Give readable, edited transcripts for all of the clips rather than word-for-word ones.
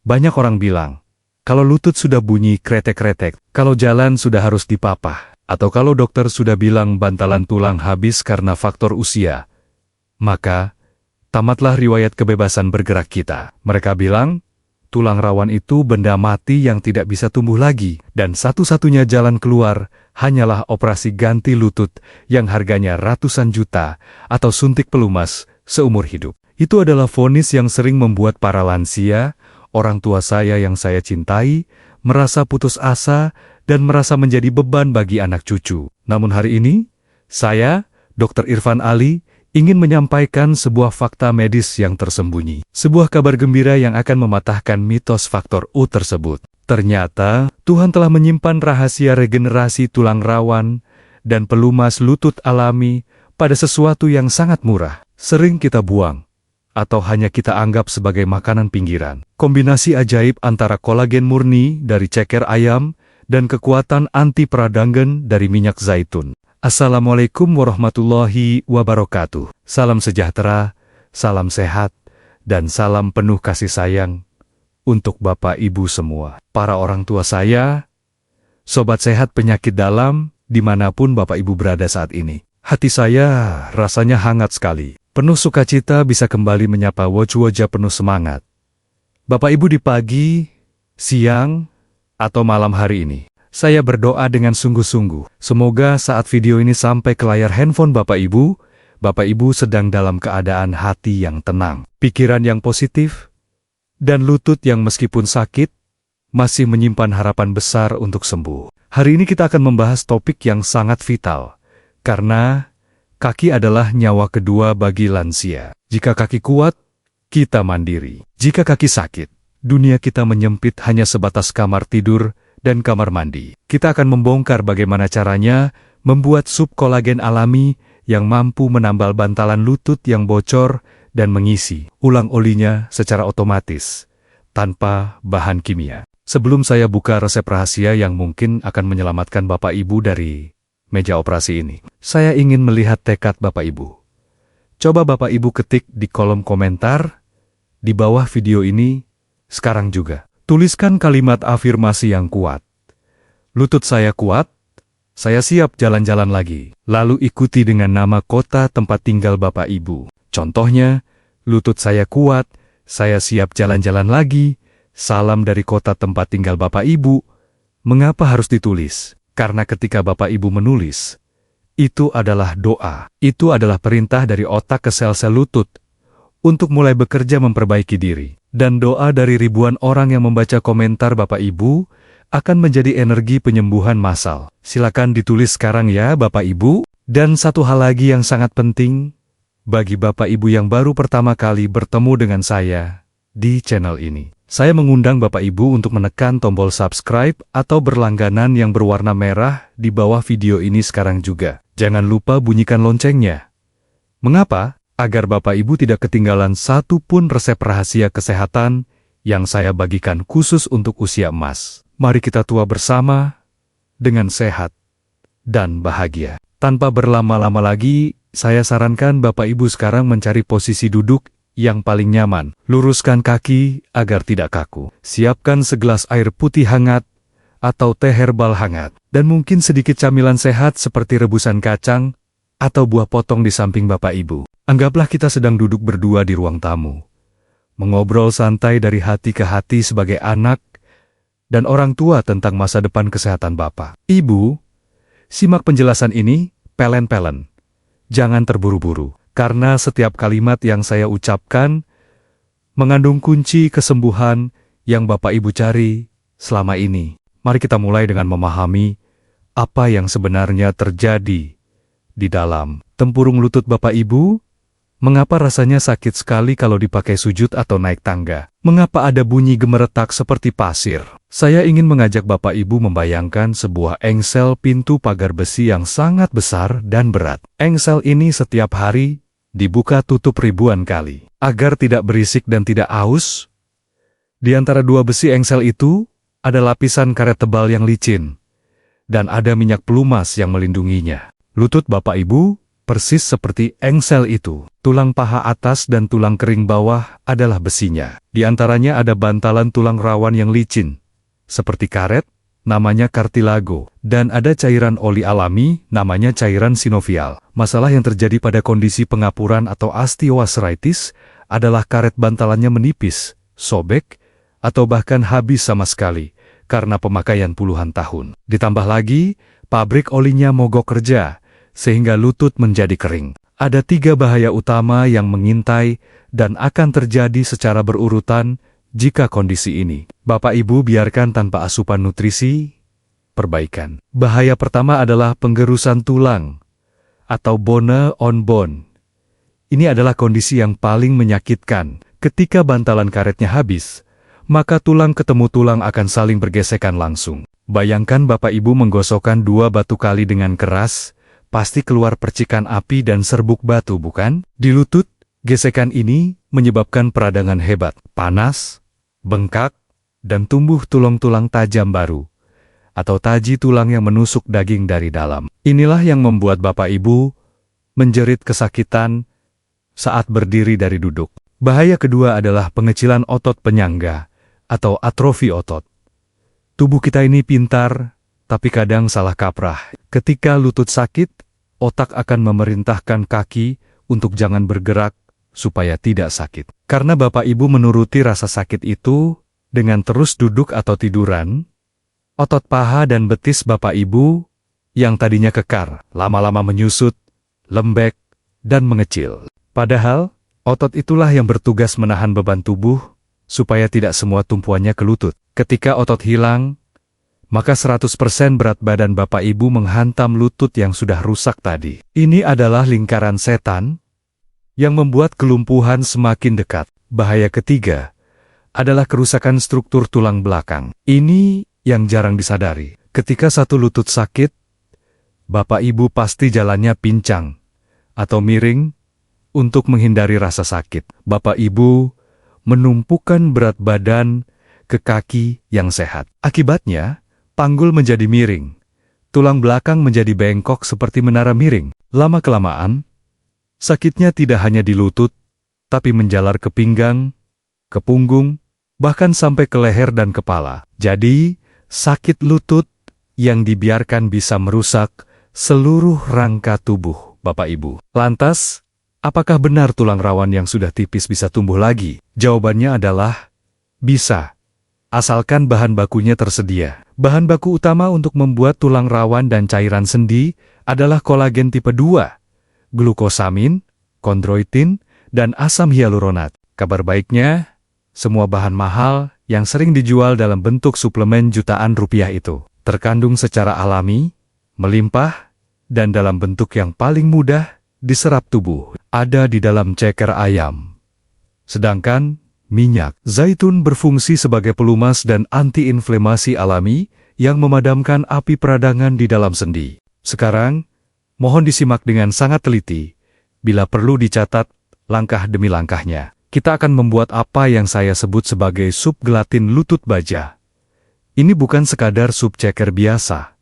Banyak orang bilang, kalau lutut sudah bunyi kretek-kretek, kalau jalan sudah harus dipapah, atau kalau dokter sudah bilang bantalan tulang habis karena faktor usia, maka tamatlah riwayat kebebasan bergerak kita. Mereka bilang, tulang rawan itu benda mati yang tidak bisa tumbuh lagi, dan satu-satunya jalan keluar hanyalah operasi ganti lutut yang harganya ratusan juta atau suntik pelumas seumur hidup. Itu adalah vonis yang sering membuat para lansia, orang tua saya yang saya cintai, merasa putus asa dan merasa menjadi beban bagi anak cucu. Namun hari ini, saya, Dr. Irfan Ali, ingin menyampaikan sebuah fakta medis yang tersembunyi. Sebuah kabar gembira yang akan mematahkan mitos faktor U tersebut. Ternyata, Tuhan telah menyimpan rahasia regenerasi tulang rawan dan pelumas lutut alami pada sesuatu yang sangat murah. Sering kita buang, atau hanya kita anggap sebagai makanan pinggiran. Kombinasi ajaib antara kolagen murni dari ceker ayam dan kekuatan anti peradangan dari minyak zaitun. Assalamualaikum warahmatullahi wabarakatuh. Salam sejahtera, salam sehat, dan salam penuh kasih sayang untuk Bapak Ibu semua. Para orang tua saya, sobat sehat penyakit dalam, dimanapun Bapak Ibu berada saat ini. Hati saya rasanya hangat sekali. Penuh sukacita bisa kembali menyapa wajah-wajah penuh semangat. Bapak Ibu di pagi, siang, atau malam hari ini. Saya berdoa dengan sungguh-sungguh. Semoga saat video ini sampai ke layar handphone Bapak Ibu sedang dalam keadaan hati yang tenang, pikiran yang positif, dan lutut yang meskipun sakit, masih menyimpan harapan besar untuk sembuh. Hari ini kita akan membahas topik yang sangat vital, karena kaki adalah nyawa kedua bagi lansia. Jika kaki kuat, kita mandiri. Jika kaki sakit, dunia kita menyempit hanya sebatas kamar tidur dan kamar mandi. Kita akan membongkar bagaimana caranya membuat sup kolagen alami yang mampu menambal bantalan lutut yang bocor dan mengisi ulang olinya secara otomatis, tanpa bahan kimia. Sebelum saya buka resep rahasia yang mungkin akan menyelamatkan Bapak Ibu dari meja operasi ini, saya ingin melihat tekad Bapak Ibu. Coba Bapak Ibu ketik di kolom komentar di bawah video ini sekarang juga. Tuliskan kalimat afirmasi yang kuat. Lutut saya kuat, saya siap jalan-jalan lagi. Lalu ikuti dengan nama kota tempat tinggal Bapak Ibu. Contohnya, lutut saya kuat, saya siap jalan-jalan lagi. Salam dari kota tempat tinggal Bapak Ibu. Mengapa harus ditulis? Karena ketika Bapak Ibu menulis, itu adalah doa. Itu adalah perintah dari otak ke sel-sel lutut untuk mulai bekerja memperbaiki diri. Dan doa dari ribuan orang yang membaca komentar Bapak Ibu akan menjadi energi penyembuhan massal. Silakan ditulis sekarang ya Bapak Ibu. Dan satu hal lagi yang sangat penting, bagi Bapak Ibu yang baru pertama kali bertemu dengan saya di channel ini. Saya mengundang Bapak Ibu untuk menekan tombol subscribe atau berlangganan yang berwarna merah di bawah video ini sekarang juga. Jangan lupa bunyikan loncengnya. Mengapa? Agar Bapak Ibu tidak ketinggalan satu pun resep rahasia kesehatan yang saya bagikan khusus untuk usia emas. Mari kita tua bersama dengan sehat dan bahagia. Tanpa berlama-lama lagi, saya sarankan Bapak Ibu sekarang mencari posisi duduk yang paling nyaman. Luruskan kaki agar tidak kaku. Siapkan segelas air putih hangat atau teh herbal hangat. Dan mungkin sedikit camilan sehat seperti rebusan kacang atau buah potong di samping Bapak Ibu. Anggaplah kita sedang duduk berdua di ruang tamu. Mengobrol santai dari hati ke hati sebagai anak dan orang tua tentang masa depan kesehatan Bapak. Ibu, simak penjelasan ini pelen-pelen. Jangan terburu-buru. Karena setiap kalimat yang saya ucapkan mengandung kunci kesembuhan yang Bapak Ibu cari selama ini. Mari kita mulai dengan memahami apa yang sebenarnya terjadi di dalam tempurung lutut Bapak Ibu. Mengapa rasanya sakit sekali kalau dipakai sujud atau naik tangga? Mengapa ada bunyi gemeretak seperti pasir? Saya ingin mengajak Bapak Ibu membayangkan sebuah engsel pintu pagar besi yang sangat besar dan berat. Engsel ini setiap hari dibuka tutup ribuan kali. Agar tidak berisik dan tidak aus, di antara dua besi engsel itu ada lapisan karet tebal yang licin, dan ada minyak pelumas yang melindunginya. Lutut Bapak Ibu Persis seperti engsel itu, tulang paha atas dan tulang kering bawah adalah besinya. Di antaranya ada bantalan tulang rawan yang licin, seperti karet, namanya kartilago, dan ada cairan oli alami, namanya cairan sinovial. Masalah yang terjadi pada kondisi pengapuran atau osteoarthritis adalah karet bantalannya menipis, sobek, atau bahkan habis sama sekali, karena pemakaian puluhan tahun. Ditambah lagi, pabrik olinya mogok kerja, sehingga lutut menjadi kering. Ada 3 bahaya utama yang mengintai dan akan terjadi secara berurutan jika kondisi ini Bapak Ibu biarkan tanpa asupan nutrisi. Perbaikan. Bahaya pertama adalah penggerusan tulang atau bone on bone. Ini adalah kondisi yang paling menyakitkan. Ketika bantalan karetnya habis, maka tulang ketemu tulang akan saling bergesekan langsung. Bayangkan Bapak Ibu menggosokkan 2 batu kali dengan keras, pasti keluar percikan api dan serbuk batu, bukan? Di lutut, gesekan ini menyebabkan peradangan hebat, panas, bengkak, dan tumbuh tulang-tulang tajam baru, atau taji tulang yang menusuk daging dari dalam. Inilah yang membuat Bapak Ibu menjerit kesakitan saat berdiri dari duduk. Bahaya kedua adalah pengecilan otot penyangga, atau atrofi otot. Tubuh kita ini pintar, tapi kadang salah kaprah. Ketika lutut sakit, otak akan memerintahkan kaki untuk jangan bergerak, supaya tidak sakit. Karena Bapak Ibu menuruti rasa sakit itu dengan terus duduk atau tiduran, otot paha dan betis Bapak Ibu yang tadinya kekar, lama-lama menyusut, lembek, dan mengecil. Padahal, otot itulah yang bertugas menahan beban tubuh, supaya tidak semua tumpuannya ke lutut. Ketika otot hilang, maka 100% berat badan Bapak Ibu menghantam lutut yang sudah rusak tadi. Ini adalah lingkaran setan yang membuat kelumpuhan semakin dekat. Bahaya ketiga adalah kerusakan struktur tulang belakang. Ini yang jarang disadari. Ketika satu lutut sakit, Bapak Ibu pasti jalannya pincang atau miring untuk menghindari rasa sakit. Bapak Ibu menumpukan berat badan ke kaki yang sehat. Akibatnya, panggul menjadi miring. Tulang belakang menjadi bengkok seperti menara miring. Lama-kelamaan, sakitnya tidak hanya di lutut, tapi menjalar ke pinggang, ke punggung, bahkan sampai ke leher dan kepala. Jadi, sakit lutut yang dibiarkan bisa merusak seluruh rangka tubuh Bapak Ibu. Lantas, apakah benar tulang rawan yang sudah tipis bisa tumbuh lagi? Jawabannya adalah, bisa. Asalkan bahan bakunya tersedia. Bahan baku utama untuk membuat tulang rawan dan cairan sendi adalah kolagen tipe 2, glukosamin, kondroitin, dan asam hyaluronat. Kabar baiknya, semua bahan mahal yang sering dijual dalam bentuk suplemen jutaan rupiah itu terkandung secara alami, melimpah, dan dalam bentuk yang paling mudah diserap tubuh. Ada di dalam ceker ayam. Sedangkan minyak zaitun berfungsi sebagai pelumas dan antiinflamasi alami yang memadamkan api peradangan di dalam sendi. Sekarang, mohon disimak dengan sangat teliti. Bila perlu dicatat langkah demi langkahnya. Kita akan membuat apa yang saya sebut sebagai sup gelatin lutut baja. Ini bukan sekadar sup ceker biasa,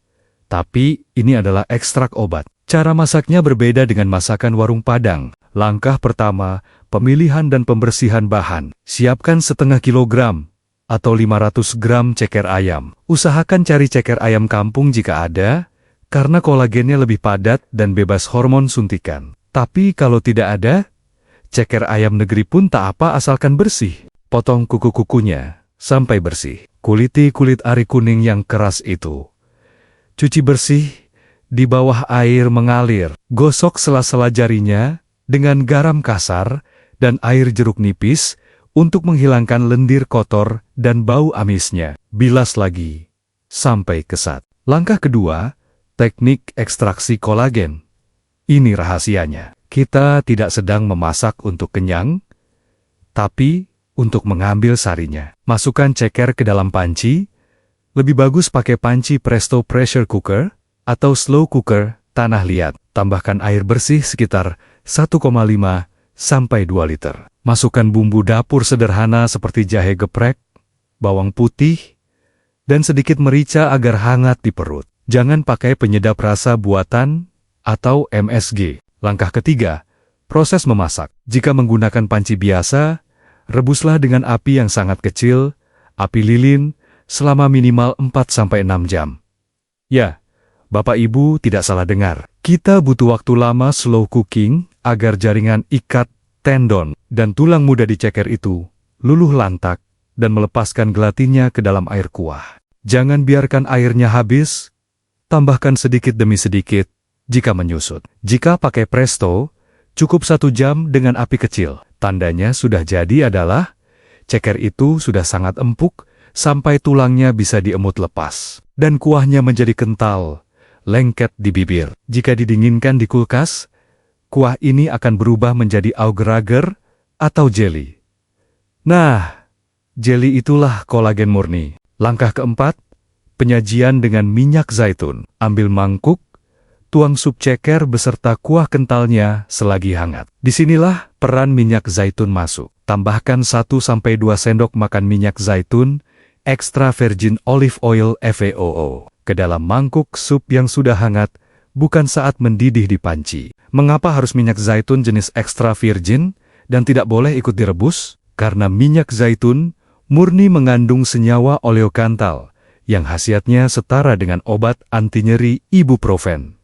tapi ini adalah ekstrak obat. Cara masaknya berbeda dengan masakan warung Padang. Langkah pertama, pemilihan dan pembersihan bahan. Siapkan setengah kilogram atau 500 gram ceker ayam. Usahakan cari ceker ayam kampung jika ada, karena kolagennya lebih padat dan bebas hormon suntikan. Tapi kalau tidak ada, ceker ayam negeri pun tak apa asalkan bersih. Potong kuku-kukunya sampai bersih. Kuliti kulit ari kuning yang keras itu. Cuci bersih di bawah air mengalir. Gosok sela-sela jarinya dengan garam kasar dan air jeruk nipis untuk menghilangkan lendir kotor dan bau amisnya. Bilas lagi sampai kesat. Langkah kedua, teknik ekstraksi kolagen. Ini rahasianya. Kita tidak sedang memasak untuk kenyang, tapi untuk mengambil sarinya. Masukkan ceker ke dalam panci. Lebih bagus pakai panci presto pressure cooker atau slow cooker tanah liat. Tambahkan air bersih sekitar 1,5 sampai 2 liter. Masukkan bumbu dapur sederhana seperti jahe geprek, bawang putih, dan sedikit merica agar hangat di perut. Jangan pakai penyedap rasa buatan atau MSG. Langkah ketiga, proses memasak. Jika menggunakan panci biasa, rebuslah dengan api yang sangat kecil, api lilin, selama minimal 4-6 jam. Ya, Bapak Ibu tidak salah dengar. Kita butuh waktu lama slow cooking agar jaringan ikat, tendon, dan tulang muda di ceker itu luluh lantak dan melepaskan gelatinnya ke dalam air kuah. Jangan biarkan airnya habis, tambahkan sedikit demi sedikit jika menyusut. Jika pakai presto, cukup 1 jam dengan api kecil. Tandanya sudah jadi adalah ceker itu sudah sangat empuk sampai tulangnya bisa diemut lepas. Dan kuahnya menjadi kental, lengket di bibir. Jika didinginkan di kulkas, kuah ini akan berubah menjadi agar-agar atau jelly. Nah, jelly itulah kolagen murni. Langkah keempat, penyajian dengan minyak zaitun. Ambil mangkuk, tuang sup ceker beserta kuah kentalnya selagi hangat. Disinilah peran minyak zaitun masuk. Tambahkan 1-2 sendok makan minyak zaitun, extra virgin olive oil (EVOO) ke dalam mangkuk sup yang sudah hangat, bukan saat mendidih di panci. Mengapa harus minyak zaitun jenis extra virgin dan tidak boleh ikut direbus? Karena minyak zaitun murni mengandung senyawa oleokantal yang khasiatnya setara dengan obat anti nyeri ibuprofen,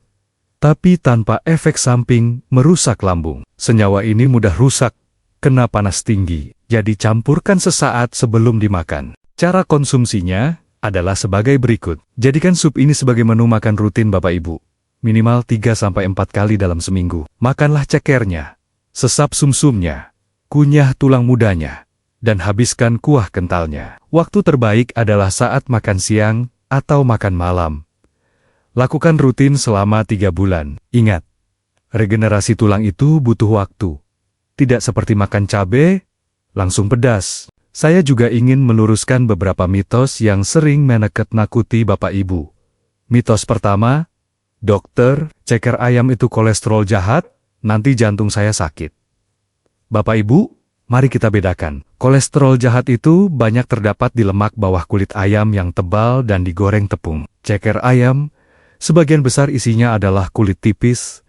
tapi tanpa efek samping merusak lambung. Senyawa ini mudah rusak, kena panas tinggi, jadi campurkan sesaat sebelum dimakan. Cara konsumsinya adalah sebagai berikut. Jadikan sup ini sebagai menu makan rutin Bapak Ibu, minimal 3-4 kali dalam seminggu. Makanlah cekernya, sesap sumsumnya, kunyah tulang mudanya, dan habiskan kuah kentalnya. Waktu terbaik adalah saat makan siang atau makan malam. Lakukan rutin selama 3 bulan. Ingat, regenerasi tulang itu butuh waktu. Tidak seperti makan cabai, langsung pedas. Saya juga ingin meluruskan beberapa mitos yang sering menakut-nakuti Bapak Ibu. Mitos pertama, dokter, ceker ayam itu kolesterol jahat, nanti jantung saya sakit. Bapak Ibu, mari kita bedakan. Kolesterol jahat itu banyak terdapat di lemak bawah kulit ayam yang tebal dan digoreng tepung. Ceker ayam, sebagian besar isinya adalah kulit tipis,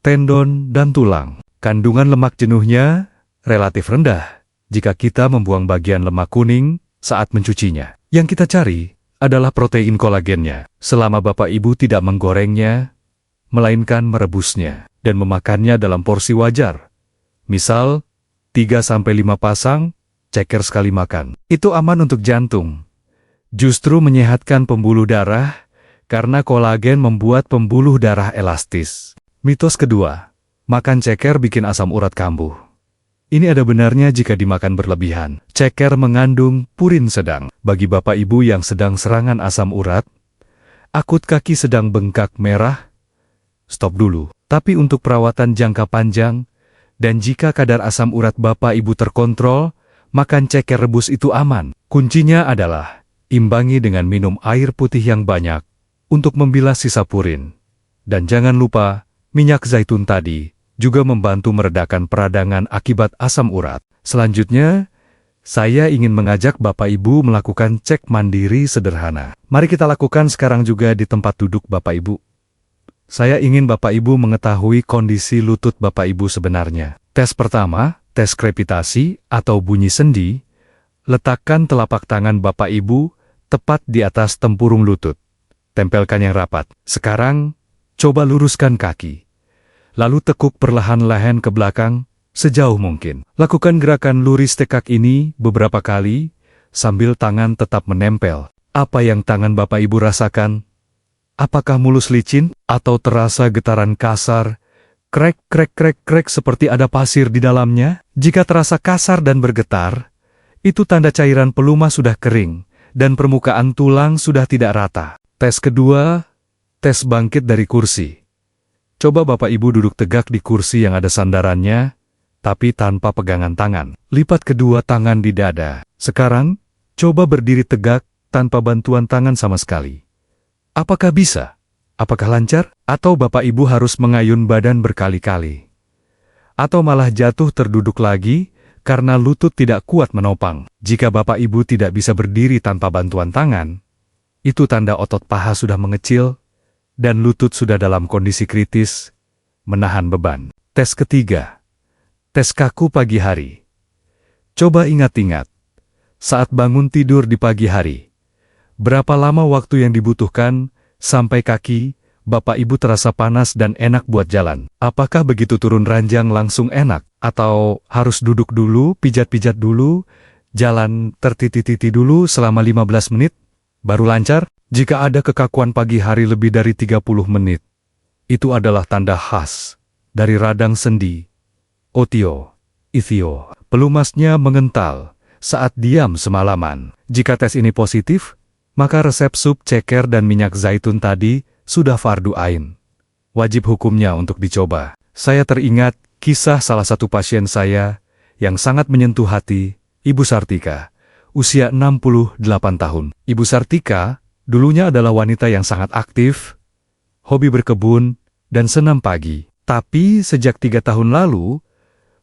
tendon, dan tulang. Kandungan lemak jenuhnya relatif rendah jika kita membuang bagian lemak kuning saat mencucinya. Yang kita cari adalah protein kolagennya. Selama Bapak Ibu tidak menggorengnya, melainkan merebusnya dan memakannya dalam porsi wajar. Misal, 3-5 pasang ceker sekali makan. Itu aman untuk jantung. Justru menyehatkan pembuluh darah karena kolagen membuat pembuluh darah elastis. Mitos kedua, makan ceker bikin asam urat kambuh. Ini ada benarnya jika dimakan berlebihan. Ceker mengandung purin sedang. Bagi Bapak Ibu yang sedang serangan asam urat, akut kaki sedang bengkak merah, stop dulu. Tapi untuk perawatan jangka panjang, dan jika kadar asam urat Bapak Ibu terkontrol, makan ceker rebus itu aman. Kuncinya adalah imbangi dengan minum air putih yang banyak untuk membilas sisa purin. Dan jangan lupa, minyak zaitun tadi juga membantu meredakan peradangan akibat asam urat. Selanjutnya, saya ingin mengajak Bapak Ibu melakukan cek mandiri sederhana. Mari kita lakukan sekarang juga di tempat duduk Bapak Ibu. Saya ingin Bapak Ibu mengetahui kondisi lutut Bapak Ibu sebenarnya. Tes pertama, tes krepitasi atau bunyi sendi. Letakkan telapak tangan Bapak Ibu tepat di atas tempurung lutut. Tempelkan yang rapat. Sekarang, coba luruskan kaki. Lalu tekuk perlahan leher ke belakang sejauh mungkin. Lakukan gerakan luris tekak ini beberapa kali sambil tangan tetap menempel. Apa yang tangan Bapak Ibu rasakan? Apakah mulus licin atau terasa getaran kasar? Krek, krek, krek, krek seperti ada pasir di dalamnya? Jika terasa kasar dan bergetar, itu tanda cairan peluma sudah kering dan permukaan tulang sudah tidak rata. Tes kedua, tes bangkit dari kursi. Coba Bapak Ibu duduk tegak di kursi yang ada sandarannya, tapi tanpa pegangan tangan. Lipat kedua tangan di dada. Sekarang, coba berdiri tegak tanpa bantuan tangan sama sekali. Apakah bisa? Apakah lancar? Atau Bapak Ibu harus mengayun badan berkali-kali? Atau malah jatuh terduduk lagi karena lutut tidak kuat menopang? Jika Bapak Ibu tidak bisa berdiri tanpa bantuan tangan, itu tanda otot paha sudah mengecil dan lutut sudah dalam kondisi kritis, menahan beban. Tes ketiga. Tes kaku pagi hari. Coba ingat-ingat. Saat bangun tidur di pagi hari, berapa lama waktu yang dibutuhkan sampai kaki Bapak Ibu terasa panas dan enak buat jalan? Apakah begitu turun ranjang langsung enak? Atau harus duduk dulu, pijat-pijat dulu, jalan tertiti-titi dulu selama 15 menit, baru lancar? Jika ada kekakuan pagi hari lebih dari 30 menit, itu adalah tanda khas dari radang sendi, otio, ithio. Pelumasnya mengental saat diam semalaman. Jika tes ini positif, maka resep sup ceker dan minyak zaitun tadi sudah fardu ain. Wajib hukumnya untuk dicoba. Saya teringat kisah salah satu pasien saya yang sangat menyentuh hati, Ibu Sartika, usia 68 tahun. Ibu Sartika dulunya adalah wanita yang sangat aktif, hobi berkebun, dan senam pagi. Tapi sejak 3 tahun lalu,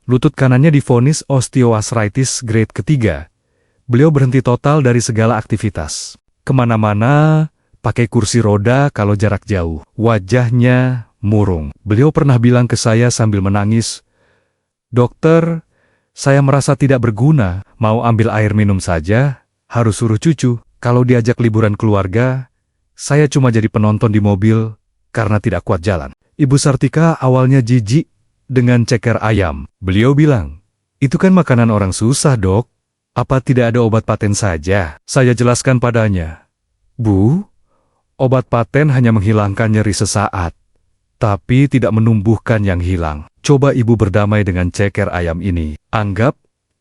lutut kanannya divonis osteoarthritis grade ketiga. Beliau berhenti total dari segala aktivitas. Kemana-mana, pakai kursi roda kalau jarak jauh. Wajahnya murung. Beliau pernah bilang ke saya sambil menangis, "Dokter, saya merasa tidak berguna, mau ambil air minum saja, harus suruh cucu. Kalau diajak liburan keluarga, saya cuma jadi penonton di mobil karena tidak kuat jalan." Ibu Sartika awalnya jijik dengan ceker ayam. Beliau bilang, "Itu kan makanan orang susah, Dok. Apa tidak ada obat paten saja?" Saya jelaskan padanya, "Bu, obat paten hanya menghilangkan nyeri sesaat, tapi tidak menumbuhkan yang hilang. Coba Ibu berdamai dengan ceker ayam ini. Anggap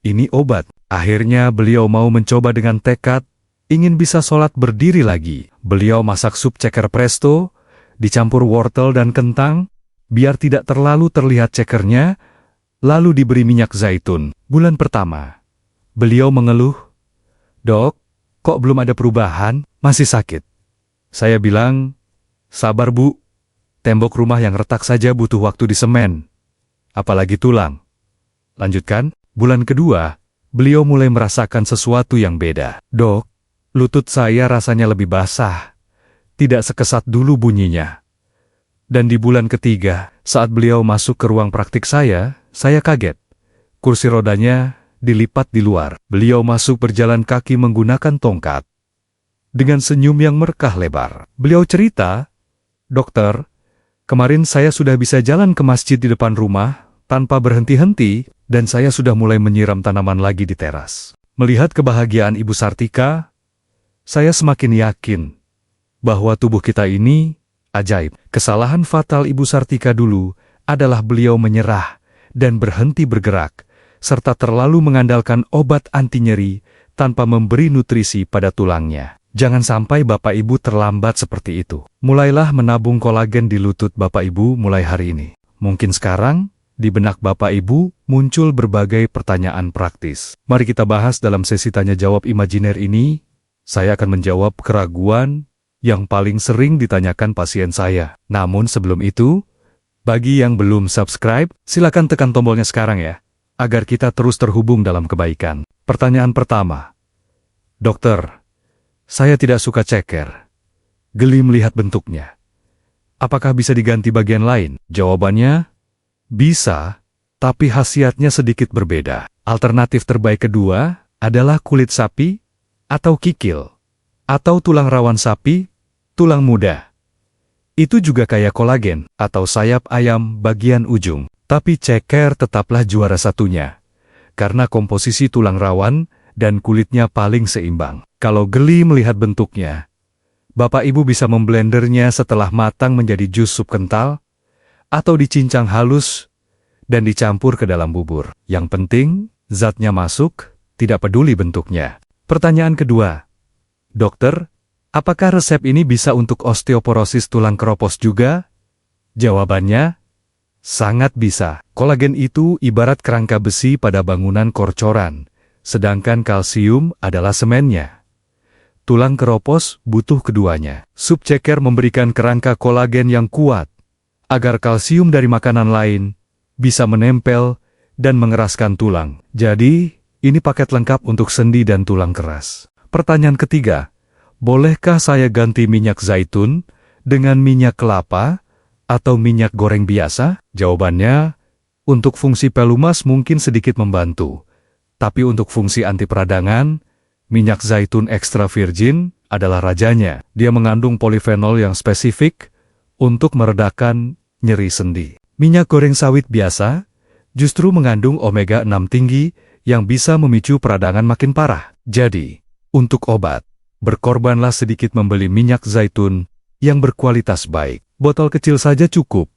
ini obat." Akhirnya beliau mau mencoba dengan tekad, ingin bisa sholat berdiri lagi. Beliau masak sup ceker presto, dicampur wortel dan kentang, biar tidak terlalu terlihat cekernya, lalu diberi minyak zaitun. Bulan pertama, beliau mengeluh, "Dok, kok belum ada perubahan? Masih sakit." Saya bilang, "Sabar Bu, tembok rumah yang retak saja butuh waktu di semen. Apalagi tulang." Lanjutkan, bulan kedua, beliau mulai merasakan sesuatu yang beda. "Dok, lutut saya rasanya lebih basah. Tidak sekesat dulu bunyinya." Dan di bulan ketiga, saat beliau masuk ke ruang praktik saya kaget. Kursi rodanya dilipat di luar. Beliau masuk berjalan kaki menggunakan tongkat. Dengan senyum yang merkah lebar. Beliau cerita, "Dokter, kemarin saya sudah bisa jalan ke masjid di depan rumah tanpa berhenti-henti, dan saya sudah mulai menyiram tanaman lagi di teras." Melihat kebahagiaan Ibu Sartika, saya semakin yakin bahwa tubuh kita ini ajaib. Kesalahan fatal Ibu Sartika dulu adalah beliau menyerah dan berhenti bergerak, serta terlalu mengandalkan obat anti nyeri tanpa memberi nutrisi pada tulangnya. Jangan sampai Bapak Ibu terlambat seperti itu. Mulailah menabung kolagen di lutut Bapak Ibu mulai hari ini. Mungkin sekarang, di benak Bapak Ibu muncul berbagai pertanyaan praktis. Mari kita bahas dalam sesi tanya-jawab imajiner ini. Saya akan menjawab keraguan yang paling sering ditanyakan pasien saya. Namun sebelum itu, bagi yang belum subscribe, silakan tekan tombolnya sekarang ya, agar kita terus terhubung dalam kebaikan. Pertanyaan pertama, "Dokter, saya tidak suka ceker. Geli melihat bentuknya. Apakah bisa diganti bagian lain?" Jawabannya, bisa, tapi khasiatnya sedikit berbeda. Alternatif terbaik kedua adalah kulit sapi atau kikil, atau tulang rawan sapi, tulang muda. Itu juga kaya kolagen atau sayap ayam bagian ujung. Tapi ceker tetaplah juara satunya, karena komposisi tulang rawan dan kulitnya paling seimbang. Kalau geli melihat bentuknya, Bapak Ibu bisa memblendernya setelah matang menjadi jus sup kental, atau dicincang halus dan dicampur ke dalam bubur. Yang penting, zatnya masuk, tidak peduli bentuknya. Pertanyaan kedua, "Dokter, apakah resep ini bisa untuk osteoporosis tulang keropos juga?" Jawabannya, sangat bisa. Kolagen itu ibarat kerangka besi pada bangunan korcoran, sedangkan kalsium adalah semennya. Tulang keropos butuh keduanya. Sup ceker memberikan kerangka kolagen yang kuat, agar kalsium dari makanan lain bisa menempel dan mengeraskan tulang. Jadi, ini paket lengkap untuk sendi dan tulang keras. Pertanyaan ketiga, bolehkah saya ganti minyak zaitun dengan minyak kelapa atau minyak goreng biasa? Jawabannya, Untuk fungsi pelumas mungkin sedikit membantu, tapi untuk fungsi anti peradangan, minyak zaitun extra virgin adalah rajanya. Dia mengandung polifenol yang spesifik untuk meredakan nyeri sendi. Minyak goreng sawit biasa justru mengandung omega-6 tinggi yang bisa memicu peradangan makin parah. Jadi, untuk obat, berkorbanlah sedikit membeli minyak zaitun yang berkualitas baik. Botol kecil saja cukup,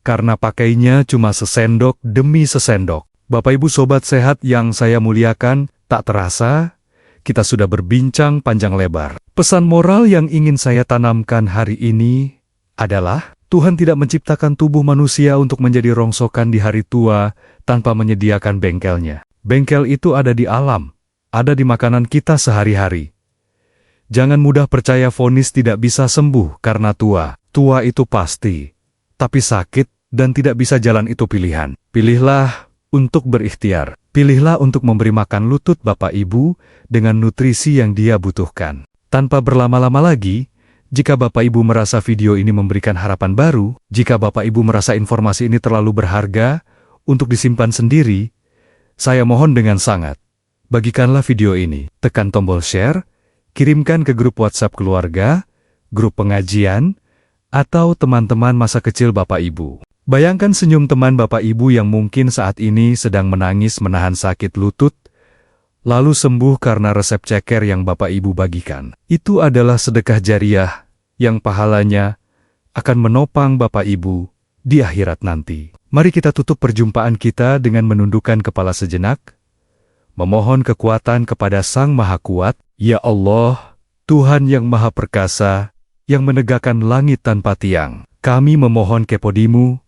karena pakainya cuma sesendok demi sesendok. Bapak Ibu Sobat Sehat yang saya muliakan, tak terasa kita sudah berbincang panjang lebar. Pesan moral yang ingin saya tanamkan hari ini adalah Tuhan tidak menciptakan tubuh manusia untuk menjadi rongsokan di hari tua tanpa menyediakan bengkelnya. Bengkel itu ada di alam, ada di makanan kita sehari-hari. Jangan mudah percaya vonis tidak bisa sembuh karena tua. Tua itu pasti, tapi sakit dan tidak bisa jalan itu pilihan. Pilihlah untuk berikhtiar. Pilihlah untuk memberi makan lutut Bapak Ibu dengan nutrisi yang dia butuhkan. Tanpa berlama-lama lagi, jika Bapak Ibu merasa video ini memberikan harapan baru, jika Bapak Ibu merasa informasi ini terlalu berharga untuk disimpan sendiri, saya mohon dengan sangat, bagikanlah video ini. Tekan tombol share, kirimkan ke grup WhatsApp keluarga, grup pengajian, atau teman-teman masa kecil Bapak Ibu. Bayangkan senyum teman Bapak Ibu yang mungkin saat ini sedang menangis menahan sakit lutut, lalu sembuh karena resep ceker yang Bapak Ibu bagikan. Itu adalah sedekah jariah yang pahalanya akan menopang Bapak Ibu di akhirat nanti. Mari kita tutup perjumpaan kita dengan menundukkan kepala sejenak, memohon kekuatan kepada Sang Maha Kuat. Ya Allah, Tuhan yang Maha Perkasa, yang menegakkan langit tanpa tiang, kami memohon kepodimu,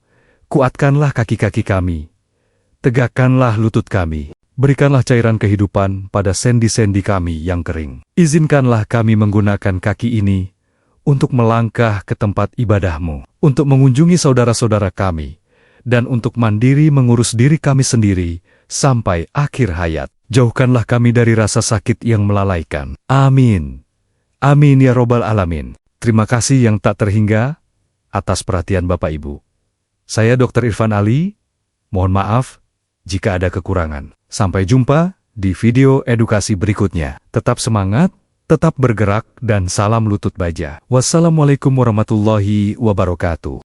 kuatkanlah kaki-kaki kami, tegakkanlah lutut kami, berikanlah cairan kehidupan pada sendi-sendi kami yang kering. Izinkanlah kami menggunakan kaki ini untuk melangkah ke tempat ibadah-Mu, untuk mengunjungi saudara-saudara kami, dan untuk mandiri mengurus diri kami sendiri sampai akhir hayat. Jauhkanlah kami dari rasa sakit yang melalaikan. Amin. Amin ya Robbal Alamin. Terima kasih yang tak terhingga atas perhatian Bapak Ibu. Saya Dr. Irfan Ali, mohon maaf jika ada kekurangan. Sampai jumpa di video edukasi berikutnya. Tetap semangat, tetap bergerak, dan salam lutut baja. Wassalamualaikum warahmatullahi wabarakatuh.